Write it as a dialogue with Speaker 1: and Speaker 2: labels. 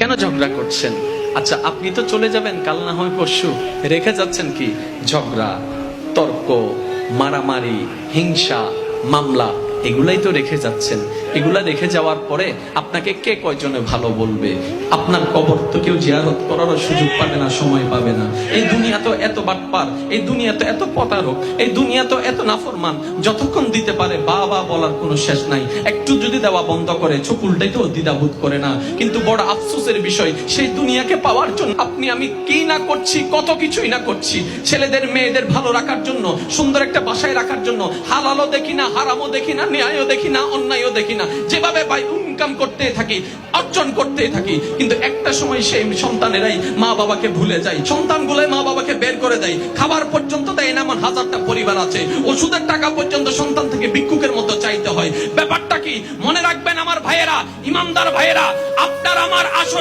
Speaker 1: কেন ঝগড়া করছেন? আচ্ছা, আপনি তো চলে যাবেন কাল না হয় পরশু, রেখে যাচ্ছেন কি? ঝগড়া, তর্ক, মারামারি, হিংসা, মামলা, এগুলাই তো রেখে যাচ্ছেন। এগুলা রেখে যাওয়ার পরে আপনাকে কে কয়জনে ভালো বলবে? আপনার কবর তো কেউ জিয়ারত করারও সুযোগ পাবে না, সময় পাবে না। এই দুনিয়া তো এত বাটপার, এই দুনিয়া তো এত প্রতারক, এই দুনিয়া তো এত নাফরমান, যতক্ষণ দিতে পারে বাবা বলার কোনো শেষ নাই। একটু যদি দেওয়া বন্ধ করে চোখ উল্টাইতে দ্বিধাবোধ করে না। কিন্তু বড় আফসোসের বিষয়, সেই দুনিয়াকে পাওয়ার জন্য আপনি আমি কি না করছি, কত কিছুই না করছি। ছেলেদের মেয়েদের ভালো রাখার জন্য, সুন্দর একটা বাসায় রাখার জন্য হালালও দেখি না, হারামও দেখি না, ন্যায়ও দেখি না, অন্যায়ও দেখি না, যেভাবে ইনকাম করতে থাকি, অর্জন করতে থাকি। কিন্তু একটা সময় সেই সন্তানেরাই মা বাবাকে ভুলে যায়, সন্তানগুলো মা বাবাকে বের করে দেয়। খাবার পর্যন্ত দেয় না, এমন হাজারটা পরিবার আছে। ওষুধের টাকা পর্যন্ত সন্তান থেকে ভিক্ষুকের মতো চাইতে হয়। ব্যাপারটা কি? মনে রাখবেন আমার ভাইয়েরা, ইমানদার ভাইয়েরা, আপনার আমার আসল